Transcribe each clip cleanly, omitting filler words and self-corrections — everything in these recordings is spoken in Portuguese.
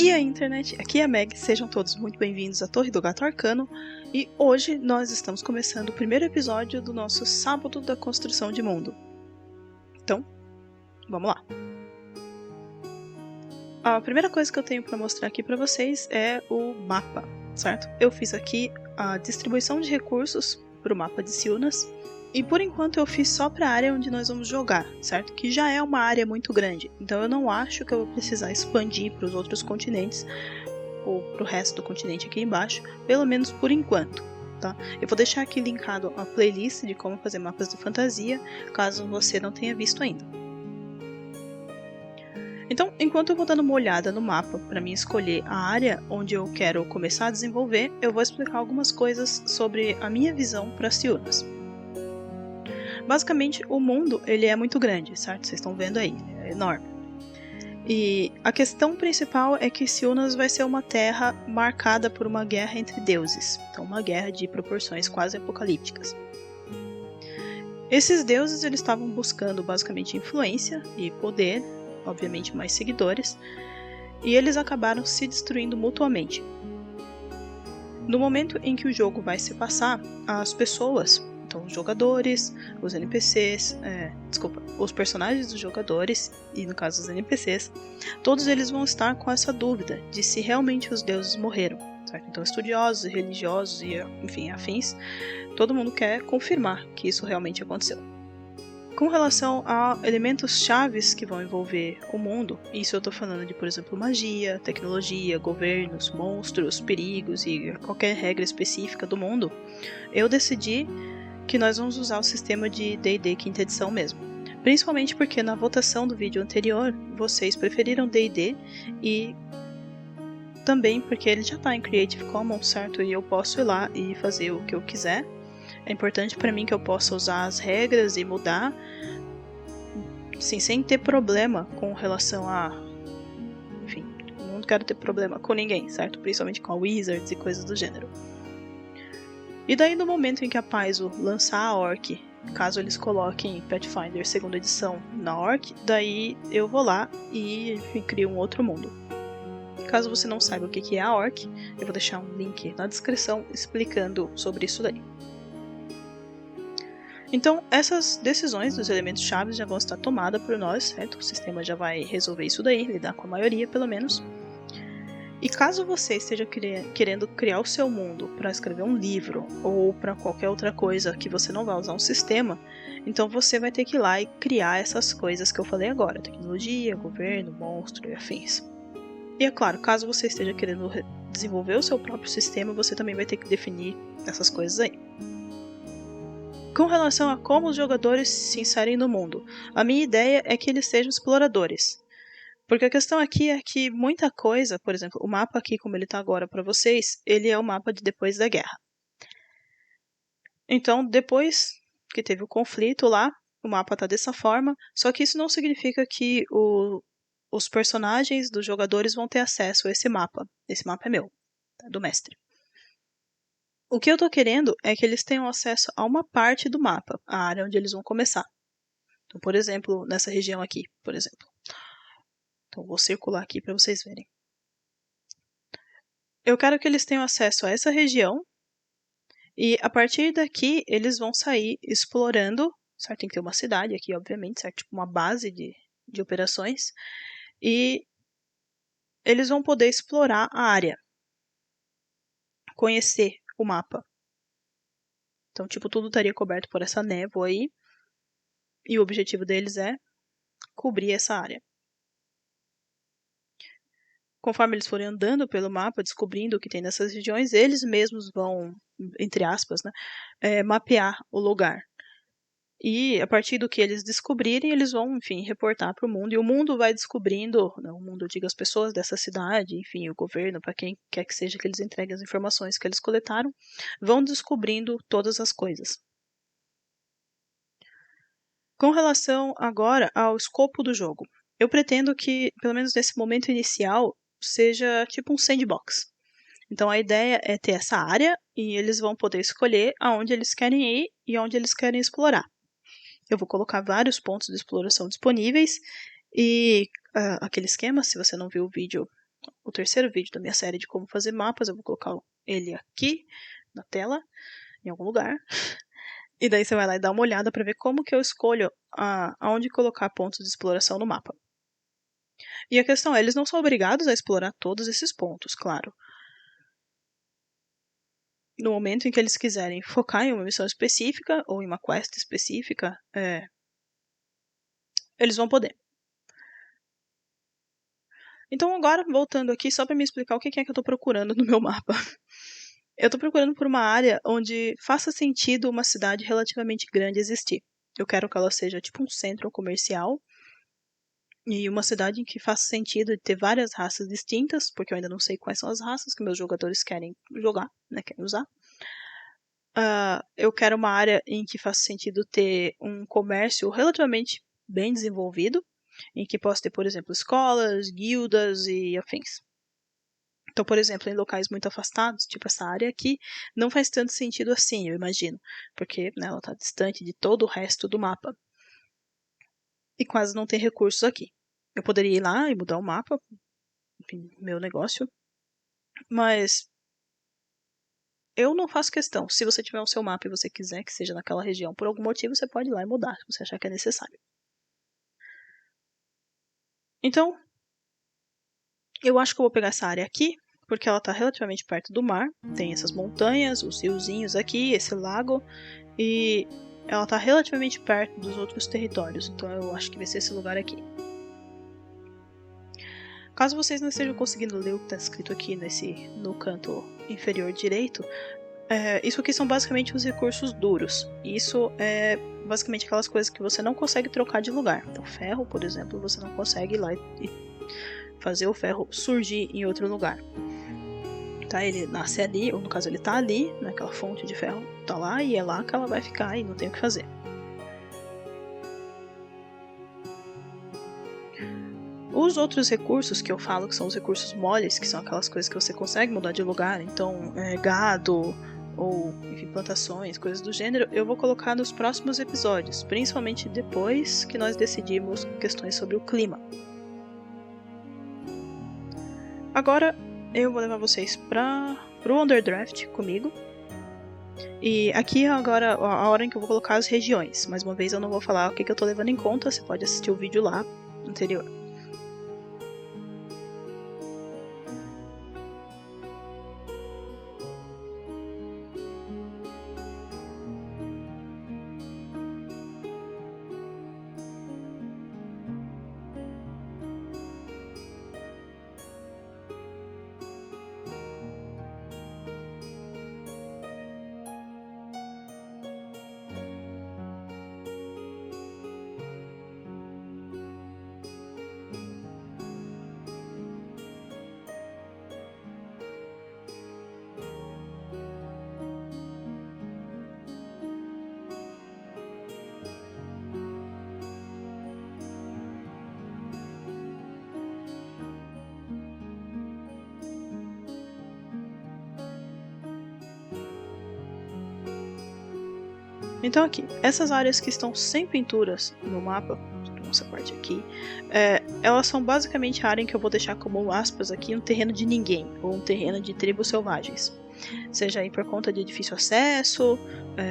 E a internet, aqui é a Meg, sejam todos muito bem-vindos à Torre do Gato Arcano. E hoje nós estamos começando o primeiro episódio do nosso Sábado da Construção de Mundo. Então, vamos lá. A primeira coisa que eu tenho para mostrar aqui para vocês é o mapa, certo? Eu fiz aqui a distribuição de recursos para o mapa de Silnas. E por enquanto eu fiz só para a área onde nós vamos jogar, certo? Que já é uma área muito grande. Então eu não acho que eu vou precisar expandir para os outros continentes ou para o resto do continente aqui embaixo, pelo menos por enquanto, tá? Eu vou deixar aqui linkado a playlist de como fazer mapas de fantasia, caso você não tenha visto ainda. Então, enquanto eu vou dando uma olhada no mapa para mim escolher a área onde eu quero começar a desenvolver, eu vou explicar algumas coisas sobre a minha visão para Silnas. Basicamente, o mundo ele é muito grande, certo? Vocês estão vendo aí, é enorme. E a questão principal é que Silnas vai ser uma terra marcada por uma guerra entre deuses. Então, uma guerra de proporções quase apocalípticas. Esses deuses eles estavam buscando basicamente influência e poder, obviamente mais seguidores, e eles acabaram se destruindo mutuamente. No momento em que o jogo vai se passar, as pessoas, então os jogadores, os NPCs, os personagens dos jogadores, e no caso os NPCs, todos eles vão estar com essa dúvida de se realmente os deuses morreram, certo? Então estudiosos, religiosos e enfim, afins, todo mundo quer confirmar que isso realmente aconteceu. Com relação a elementos chaves que vão envolver o mundo, isso eu estou falando de, por exemplo, magia, tecnologia, governos, monstros, perigos e qualquer regra específica do mundo, eu decidi que nós vamos usar o sistema de D&D quinta edição mesmo. Principalmente porque na votação do vídeo anterior, vocês preferiram D&D e também porque ele já está em Creative Commons, certo? E eu posso ir lá e fazer o que eu quiser. É importante para mim que eu possa usar as regras e mudar, sim, sem ter problema com relação a... Enfim, não quero ter problema com ninguém, certo? Principalmente com a Wizards e coisas do gênero. E daí no momento em que a Paizo lançar a Orc, caso eles coloquem Pathfinder segunda edição na Orc, daí eu vou lá e crio um outro mundo. Caso você não saiba o que é a Orc, eu vou deixar um link na descrição explicando sobre isso daí. Então, essas decisões dos elementos chaves já vão estar tomadas por nós, certo? O sistema já vai resolver isso daí, lidar com a maioria pelo menos. E caso você esteja querendo criar o seu mundo para escrever um livro ou para qualquer outra coisa que você não vai usar um sistema, então você vai ter que ir lá e criar essas coisas que eu falei agora, tecnologia, governo, monstro e afins. E é claro, caso você esteja querendo desenvolver o seu próprio sistema, você também vai ter que definir essas coisas aí. Com relação a como os jogadores se inserem no mundo, a minha ideia é que eles sejam exploradores. Porque a questão aqui é que muita coisa, por exemplo, o mapa aqui como ele está agora para vocês, ele é o mapa de depois da guerra. Então, depois que teve o conflito lá, o mapa está dessa forma, só que isso não significa que os personagens dos jogadores vão ter acesso a esse mapa. Esse mapa é meu, tá? Do mestre. O que eu estou querendo é que eles tenham acesso a uma parte do mapa, a área onde eles vão começar. Então, por exemplo, nessa região aqui, por exemplo. Então, vou circular aqui para vocês verem. Eu quero que eles tenham acesso a essa região e a partir daqui eles vão sair explorando, certo? Tem que ter uma cidade aqui, obviamente, certo? Tipo uma base de operações e eles vão poder explorar a área, conhecer o mapa. Então, tipo, tudo estaria coberto por essa névoa aí e o objetivo deles é cobrir essa área. Conforme eles forem andando pelo mapa, descobrindo o que tem nessas regiões, eles mesmos vão, entre aspas, né, mapear o lugar. E a partir do que eles descobrirem, eles vão, enfim, reportar para o mundo. E o mundo vai descobrindo, não, o mundo, eu digo as pessoas dessa cidade, enfim, o governo, para quem quer que seja que eles entreguem as informações que eles coletaram, vão descobrindo todas as coisas. Com relação agora ao escopo do jogo, eu pretendo que, pelo menos nesse momento inicial, seja tipo um sandbox. Então a ideia é ter essa área e eles vão poder escolher aonde eles querem ir e onde eles querem explorar. Eu vou colocar vários pontos de exploração disponíveis e aquele esquema, se você não viu o vídeo o terceiro vídeo da minha série de como fazer mapas. Eu vou colocar ele aqui na tela, em algum lugar. E daí você vai lá e dá uma olhada para ver como que eu escolho aonde colocar pontos de exploração no mapa. E a questão é, eles não são obrigados a explorar todos esses pontos, claro. No momento em que eles quiserem focar em uma missão específica ou em uma quest específica, eles vão poder. Então agora, voltando aqui, só para me explicar o que é que eu estou procurando no meu mapa. Eu estou procurando por uma área onde faça sentido uma cidade relativamente grande existir. Eu quero que ela seja tipo um centro comercial e uma cidade em que faça sentido ter várias raças distintas, porque eu ainda não sei quais são as raças que meus jogadores querem jogar, né, querem usar. Eu quero uma área em que faça sentido ter um comércio relativamente bem desenvolvido, em que possa ter, por exemplo, escolas, guildas e afins. Então, por exemplo, em locais muito afastados, tipo essa área aqui, não faz tanto sentido assim, eu imagino, porque né, ela está distante de todo o resto do mapa. E quase não tem recursos aqui. Eu poderia ir lá e mudar o mapa, enfim, meu negócio, mas eu não faço questão. Se você tiver o seu mapa e você quiser que seja naquela região por algum motivo, você pode ir lá e mudar, se você achar que é necessário. Então, eu acho que eu vou pegar essa área aqui, porque ela está relativamente perto do mar. Tem essas montanhas, os riozinhos aqui, esse lago, e ela está relativamente perto dos outros territórios. Então eu acho que vai ser esse lugar aqui. Caso vocês não estejam conseguindo ler o que está escrito aqui no canto inferior direito, isso aqui são basicamente os recursos duros. Isso é basicamente aquelas coisas que você não consegue trocar de lugar. Então ferro, por exemplo, você não consegue ir lá e fazer o ferro surgir em outro lugar. Tá? Ele nasce ali, ou no caso ele tá ali, naquela fonte de ferro tá lá, e é lá que ela vai ficar e não tem o que fazer. Os outros recursos que eu falo, que são os recursos moles, que são aquelas coisas que você consegue mudar de lugar, então gado ou enfim, plantações, coisas do gênero, eu vou colocar nos próximos episódios, principalmente depois que nós decidirmos questões sobre o clima. Agora eu vou levar vocês pro Underdraft comigo. E aqui agora a hora em que eu vou colocar as regiões. Mais uma vez eu não vou falar o que eu tô levando em conta, você pode assistir o vídeo lá anterior. Então aqui, essas áreas que estão sem pinturas no mapa, essa parte aqui, elas são basicamente a área em que eu vou deixar como aspas aqui um terreno de ninguém, ou um terreno de tribos selvagens. Seja aí por conta de difícil acesso,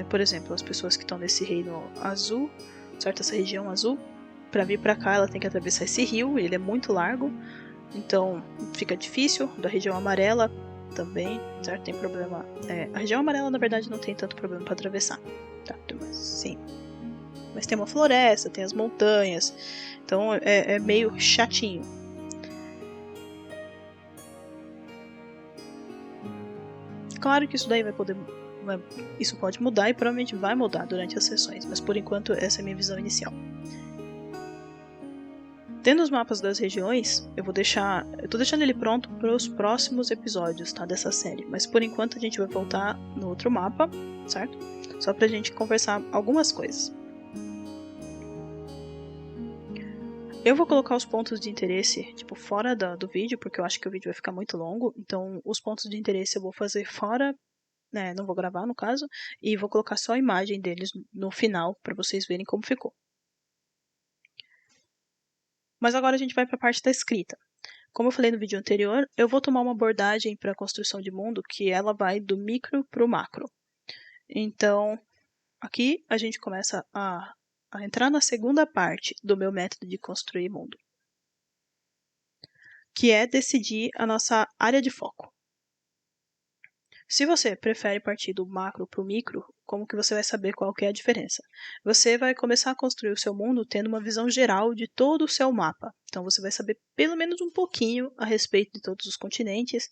por exemplo, as pessoas que estão nesse reino azul, certo? Essa região azul, para vir para cá ela tem que atravessar esse rio, ele é muito largo, então fica difícil. Da região amarela também, certo? Tem problema. A região amarela na verdade não tem tanto problema para atravessar. Tá, sim. Mas tem uma floresta, tem as montanhas, então é meio chatinho. Claro que isso daí isso pode mudar e provavelmente vai mudar durante as sessões, mas por enquanto essa é a minha visão inicial. Tendo os mapas das regiões, eu tô deixando ele pronto para os próximos episódios, tá, dessa série, mas por enquanto a gente vai voltar no outro mapa, certo? Só pra gente conversar algumas coisas. Eu vou colocar os pontos de interesse, tipo, fora do vídeo, porque eu acho que o vídeo vai ficar muito longo, então os pontos de interesse eu vou fazer fora, né, não vou gravar no caso, e vou colocar só a imagem deles no final, pra vocês verem como ficou. Mas agora a gente vai para a parte da escrita. como eu falei no vídeo anterior, eu vou tomar uma abordagem para a construção de mundo que ela vai do micro para o macro. Então, aqui a gente começa a entrar na segunda parte do meu método de construir mundo, que é decidir a nossa área de foco. Se você prefere partir do macro para o micro, como que você vai saber qual que é a diferença? Você vai começar a construir o seu mundo tendo uma visão geral de todo o seu mapa. Então você vai saber pelo menos um pouquinho a respeito de todos os continentes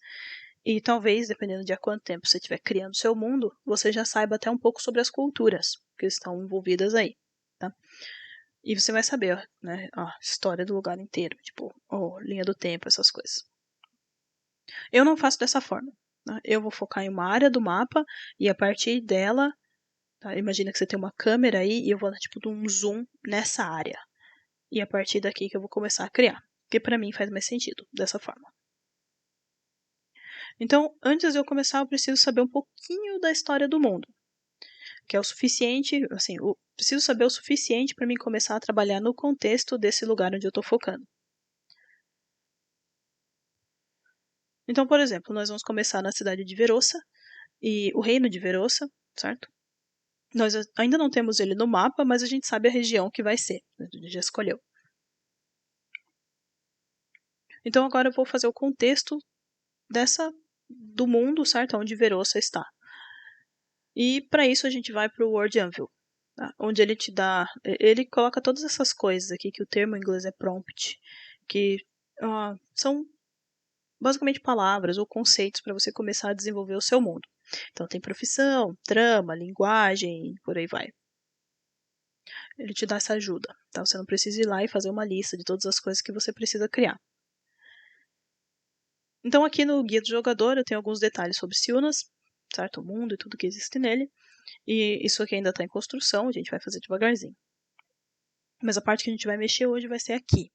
e talvez, dependendo de há quanto tempo você estiver criando o seu mundo, você já saiba até um pouco sobre as culturas que estão envolvidas aí, tá? E você vai saber, né, a história do lugar inteiro, tipo, linha do tempo, essas coisas. Eu não faço dessa forma. Eu vou focar em uma área do mapa e a partir dela, tá? Imagina que você tem uma câmera aí e eu vou dar tipo um zoom nessa área. E a partir daqui que eu vou começar a criar. Porque para mim faz mais sentido dessa forma. Então, antes de eu começar, eu preciso saber um pouquinho da história do mundo. Que é o suficiente, assim, eu preciso saber o suficiente para mim começar a trabalhar no contexto desse lugar onde eu estou focando. Então, por exemplo, nós vamos começar na cidade de Verossa, e o reino de Verossa, certo? Nós ainda não temos ele no mapa, mas a gente sabe a região que vai ser, a gente já escolheu. Então agora eu vou fazer o contexto do mundo, certo? Onde Verossa está. E para isso a gente vai para o Word Anvil, tá? Onde ele coloca todas essas coisas aqui, que o termo em inglês é prompt, que são basicamente palavras ou conceitos para você começar a desenvolver o seu mundo. Então tem profissão, trama, linguagem, por aí vai. Ele te dá essa ajuda, tá? Você não precisa ir lá e fazer uma lista de todas as coisas que você precisa criar. Então aqui no guia do jogador eu tenho alguns detalhes sobre Silnas, certo? O mundo e tudo que existe nele. E isso aqui ainda está em construção, a gente vai fazer devagarzinho. Mas a parte que a gente vai mexer hoje vai ser aqui.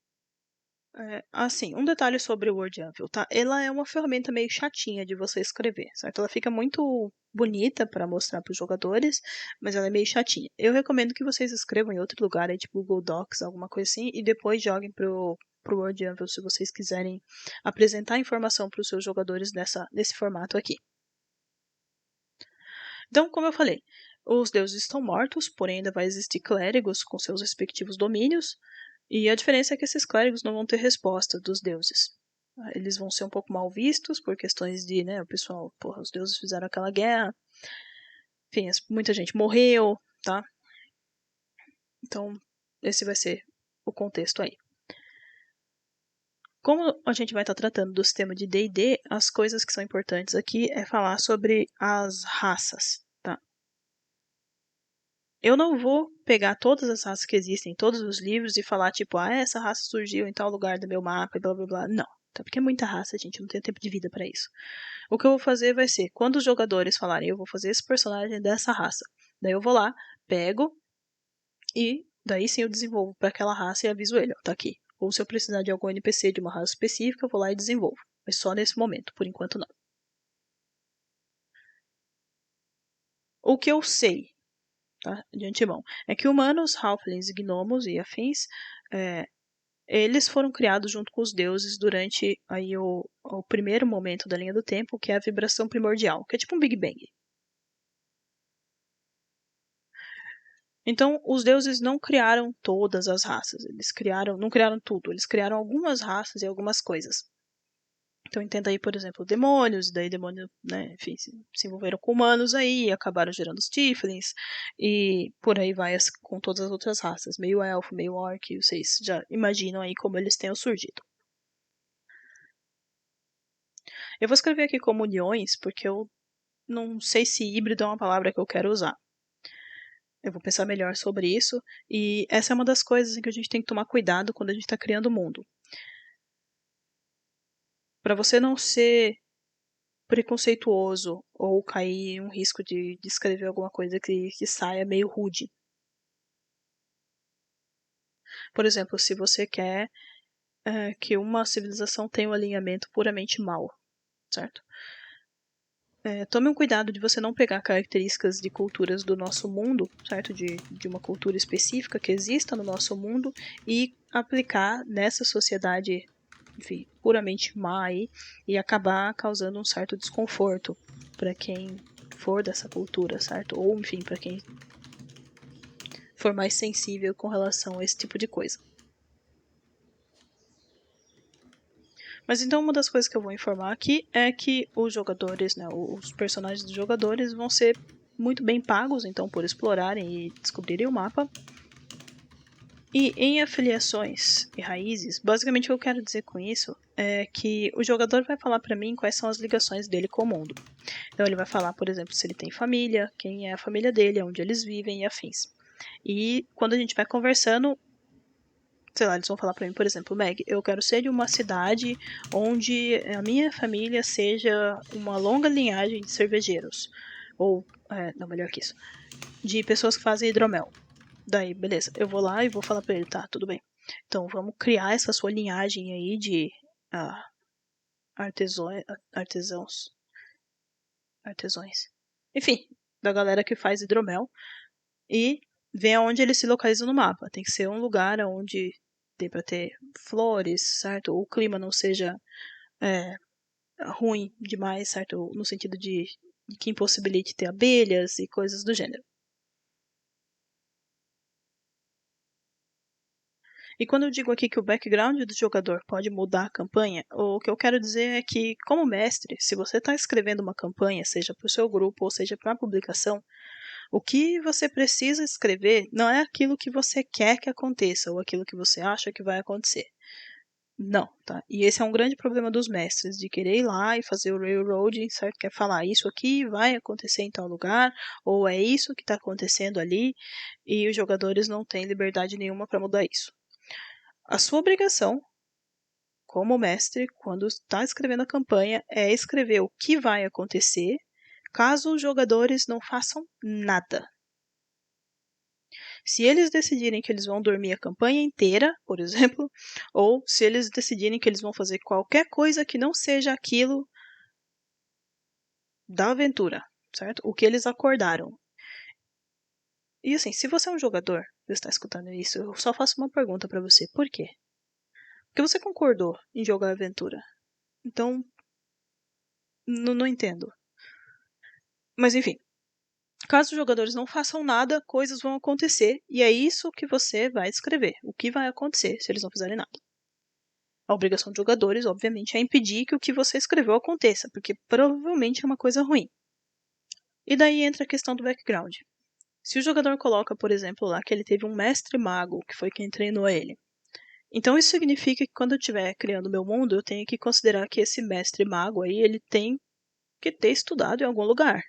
Assim, um detalhe sobre o Word Anvil, tá? Ela é uma ferramenta meio chatinha de você escrever, certo? Ela fica muito bonita para mostrar para os jogadores, mas ela é meio chatinha. Eu recomendo que vocês escrevam em outro lugar, aí, tipo Google Docs, alguma coisa assim, e depois joguem pro Word Anvil se vocês quiserem apresentar informação para os seus jogadores nesse formato aqui. Então, como eu falei, os deuses estão mortos, porém ainda vai existir clérigos com seus respectivos domínios, e a diferença é que esses clérigos não vão ter resposta dos deuses. Eles vão ser um pouco mal vistos por questões de, né, o pessoal, porra, os deuses fizeram aquela guerra, enfim, muita gente morreu, tá? Então, esse vai ser o contexto aí. Como a gente vai estar tratando do sistema de D&D, as coisas que são importantes aqui é falar sobre as raças, tá? Eu não vou pegar todas as raças que existem em todos os livros e falar, tipo, essa raça surgiu em tal lugar do meu mapa e blá blá blá. Não, tá? Porque é muita raça, gente, não tem tempo de vida para isso. O que eu vou fazer vai ser, quando os jogadores falarem, eu vou fazer esse personagem dessa raça. Daí eu vou lá, pego e daí sim eu desenvolvo para aquela raça e aviso ele, ó, tá aqui. Ou se eu precisar de algum NPC de uma raça específica, eu vou lá e desenvolvo. Mas só nesse momento, por enquanto não. O que eu sei, tá, de antemão, é que humanos, halflings, gnomos e afins, eles foram criados junto com os deuses durante aí o primeiro momento da linha do tempo, que é a vibração primordial, que é tipo um Big Bang. Então, os deuses não criaram todas as raças, não criaram tudo, eles criaram algumas raças e algumas coisas. Então entenda aí, por exemplo, demônios, daí demônios, né, enfim, se envolveram com humanos aí, acabaram gerando os tieflings, e por aí vai com todas as outras raças, meio elfo, meio orc, vocês já imaginam aí como eles tenham surgido. Eu vou escrever aqui comunhões, porque eu não sei se híbrido é uma palavra que eu quero usar. Eu vou pensar melhor sobre isso, e essa é uma das coisas em que a gente tem que tomar cuidado quando a gente está criando o mundo. Para você não ser preconceituoso ou cair em um risco de escrever alguma coisa que saia meio rude. Por exemplo, se você quer que uma civilização tenha um alinhamento puramente mau, certo? Tome um cuidado de você não pegar características de culturas do nosso mundo, certo? De uma cultura específica que exista no nosso mundo e aplicar nessa sociedade enfim, puramente má aí, e acabar causando um certo desconforto para quem for dessa cultura, certo? Ou, enfim, para quem for mais sensível com relação a esse tipo de coisa. Mas então uma das coisas que eu vou informar aqui é que os jogadores, né, os personagens dos jogadores vão ser muito bem pagos, então, por explorarem e descobrirem o mapa. E em afiliações e raízes, basicamente o que eu quero dizer com isso é que o jogador vai falar para mim quais são as ligações dele com o mundo. Então ele vai falar, por exemplo, se ele tem família, quem é a família dele, onde eles vivem e afins. E quando a gente vai conversando, sei lá, eles vão falar pra mim, por exemplo, Meg, eu quero ser de uma cidade onde a minha família seja uma longa linhagem de cervejeiros. Ou, não, melhor que isso, de pessoas que fazem hidromel. Daí, beleza, eu vou lá e vou falar pra ele, tá, tudo bem. Então, vamos criar essa sua linhagem aí de artesãos. Enfim, da galera que faz hidromel. E ver aonde eles se localizam no mapa. Tem que ser um lugar onde dê pra ter flores, certo? O clima não seja ruim demais, certo? No sentido de que impossibilite ter abelhas e coisas do gênero. E quando eu digo aqui que o background do jogador pode mudar a campanha, o que eu quero dizer é que, como mestre, se você está escrevendo uma campanha, seja para o seu grupo ou seja para a publicação, o que você precisa escrever não é aquilo que você quer que aconteça ou aquilo que você acha que vai acontecer. Não, tá? E esse é um grande problema dos mestres, de querer ir lá e fazer o railroading, certo? Quer falar, isso aqui vai acontecer em tal lugar, ou é isso que está acontecendo ali, e os jogadores não têm liberdade nenhuma para mudar isso. A sua obrigação, como mestre, quando está escrevendo a campanha, é escrever o que vai acontecer caso os jogadores não façam nada. Se eles decidirem que eles vão dormir a campanha inteira, por exemplo, ou se eles decidirem que eles vão fazer qualquer coisa que não seja aquilo da aventura, certo? O que eles acordaram. E assim, se você é um jogador e está escutando isso, eu só faço uma pergunta para você. Por quê? Porque você concordou em jogar a aventura. Então, não entendo. Mas enfim, caso os jogadores não façam nada, coisas vão acontecer e é isso que você vai escrever. O que vai acontecer se eles não fizerem nada. A obrigação dos jogadores, obviamente, é impedir que o que você escreveu aconteça, porque provavelmente é uma coisa ruim. E daí entra a questão do background. Se o jogador coloca, por exemplo, lá que ele teve um mestre mago, que foi quem treinou ele, então isso significa que quando eu estiver criando meu mundo, eu tenho que considerar que esse mestre mago aí, ele tem que ter estudado em algum lugar.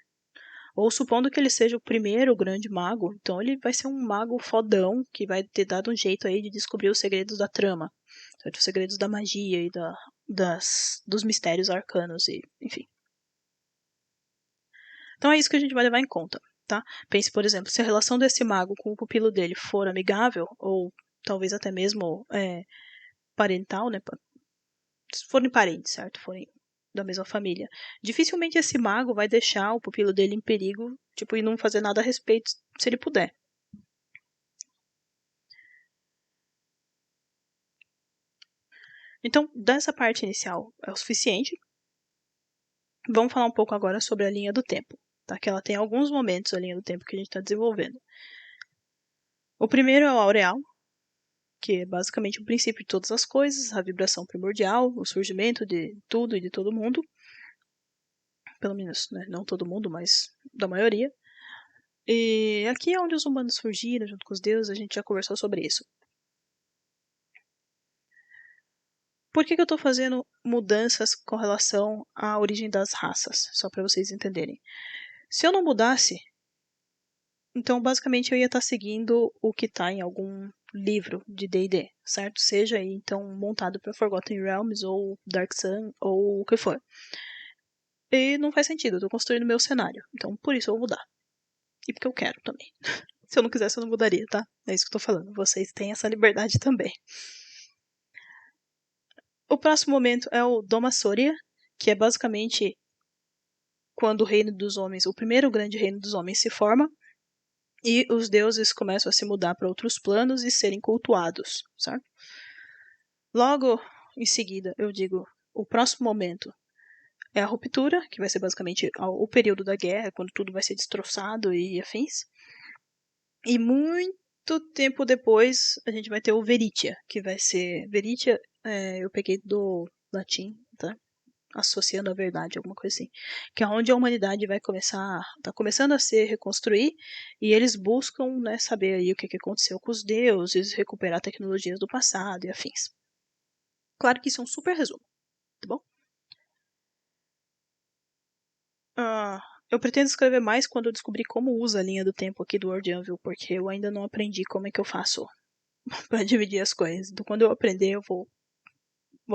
Ou supondo que ele seja o primeiro grande mago, então ele vai ser um mago fodão que vai ter dado um jeito aí de descobrir os segredos da trama, certo? Os segredos da magia e dos mistérios arcanos e enfim. Então é isso que a gente vai levar em conta, tá? Pense, por exemplo, se a relação desse mago com o pupilo dele for amigável ou talvez até mesmo parental, né? Se forem parentes, certo? Forem da mesma família. Dificilmente esse mago vai deixar o pupilo dele em perigo, tipo, e não fazer nada a respeito se ele puder. Então, dessa parte inicial é o suficiente. Vamos falar um pouco agora sobre a linha do tempo, tá? Que ela tem alguns momentos, a linha do tempo que a gente está desenvolvendo. O primeiro é o aureal, que é basicamente o princípio de todas as coisas, a vibração primordial, o surgimento de tudo e de todo mundo. Pelo menos, né? Não todo mundo, mas da maioria. E aqui é onde os humanos surgiram, junto com os deuses, a gente já conversou sobre isso. Por que eu estou fazendo mudanças com relação à origem das raças? Só para vocês entenderem. Se eu não mudasse, então basicamente eu ia estar seguindo o que está em algum livro de D&D, certo? Seja aí então montado para Forgotten Realms ou Dark Sun ou o que for. E não faz sentido, eu estou construindo meu cenário. Então por isso eu vou mudar. E porque eu quero também. Se eu não quisesse, eu não mudaria, tá? É isso que eu tô falando. Vocês têm essa liberdade também. O próximo momento é o Doma Soria, que é basicamente quando o reino dos homens, o primeiro grande reino dos homens se forma e os deuses começam a se mudar para outros planos e serem cultuados, certo? Logo, em seguida, eu digo, o próximo momento é a ruptura, que vai ser basicamente o período da guerra, quando tudo vai ser destroçado e afins. E muito tempo depois, a gente vai ter o Veritia, que vai ser... Veritia, eu peguei do latim, tá? Associando a verdade, alguma coisa assim. Que é onde a humanidade vai começar... Tá começando a se reconstruir, e eles buscam, né, saber aí o que aconteceu com os deuses, recuperar tecnologias do passado e afins. Claro que isso é um super resumo, tá bom? Eu pretendo escrever mais quando eu descobrir como usa a linha do tempo aqui do Word Anvil, porque eu ainda não aprendi como é que eu faço para dividir as coisas. Então, quando eu aprender, eu vou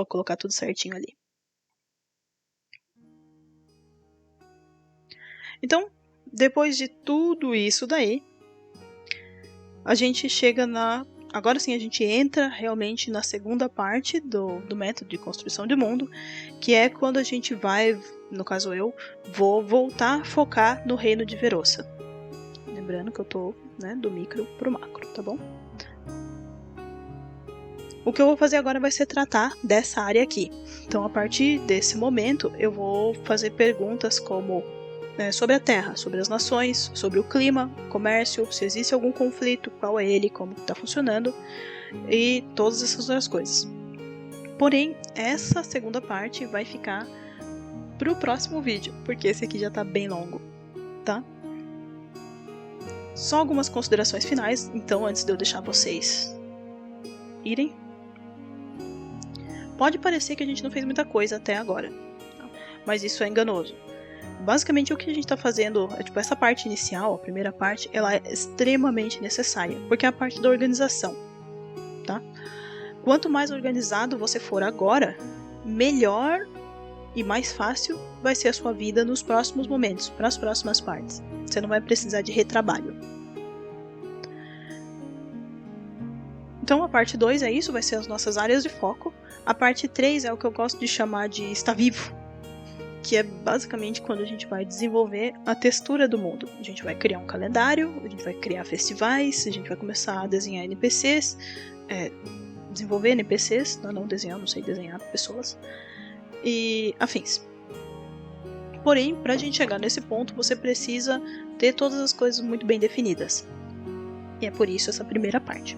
colocar tudo certinho ali. Então, depois de tudo isso daí, a gente chega na... Agora sim, a gente entra realmente na segunda parte do método de construção de mundo, que é quando a gente vai, no caso eu, vou voltar a focar no reino de Verossa. Lembrando que eu tô, né, do micro pro macro, tá bom? O que eu vou fazer agora vai ser tratar dessa área aqui. Então, a partir desse momento, eu vou fazer perguntas como sobre a Terra, sobre as nações, sobre o clima, comércio, se existe algum conflito, qual é ele, como está funcionando, e todas essas outras coisas. Porém, essa segunda parte vai ficar pro próximo vídeo, porque esse aqui já está bem longo, tá? Só algumas considerações finais, então, antes de eu deixar vocês irem. Pode parecer que a gente não fez muita coisa até agora, mas isso é enganoso. Basicamente, o que a gente está fazendo é, tipo, essa parte inicial, a primeira parte, ela é extremamente necessária, porque é a parte da organização, tá? Quanto mais organizado você for agora, melhor e mais fácil vai ser a sua vida nos próximos momentos, para as próximas partes. Você não vai precisar de retrabalho. Então, a parte 2 é isso, vai ser as nossas áreas de foco. A parte 3 é o que eu gosto de chamar de estar vivo, que é basicamente quando a gente vai desenvolver a textura do mundo. A gente vai criar um calendário, a gente vai criar festivais, a gente vai começar a desenhar NPCs, desenvolver NPCs, não desenhar, não sei desenhar pessoas, e afins. Porém, para a gente chegar nesse ponto, você precisa ter todas as coisas muito bem definidas. E é por isso essa primeira parte.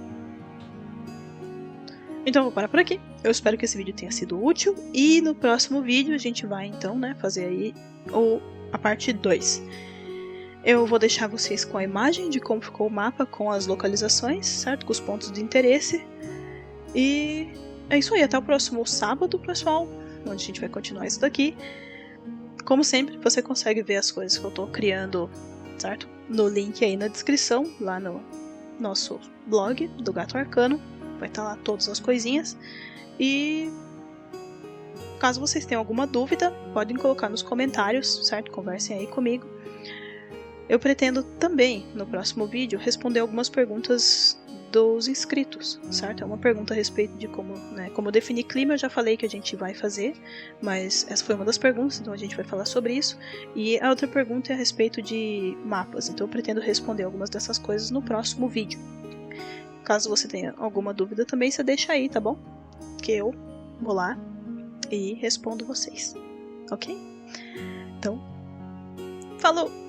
Então eu vou parar por aqui. Eu espero que esse vídeo tenha sido útil. E no próximo vídeo a gente vai então, né, fazer aí a parte 2. Eu vou deixar vocês com a imagem de como ficou o mapa com as localizações, certo? Com os pontos de interesse. E é isso aí. Até o próximo sábado, pessoal, onde a gente vai continuar isso daqui. Como sempre, você consegue ver as coisas que eu tô criando, certo? No link aí na descrição, lá no nosso blog do Gato Arcano. Vai estar lá todas as coisinhas. E caso vocês tenham alguma dúvida, podem colocar nos comentários, certo? Conversem aí comigo. Eu pretendo também, no próximo vídeo, responder algumas perguntas dos inscritos, certo? É uma pergunta a respeito de como definir clima, eu já falei que a gente vai fazer, mas essa foi uma das perguntas, então a gente vai falar sobre isso. E a outra pergunta é a respeito de mapas, então eu pretendo responder algumas dessas coisas no próximo vídeo. Caso você tenha alguma dúvida também, você deixa aí, tá bom? Que eu vou lá e respondo vocês, ok? Então, falou!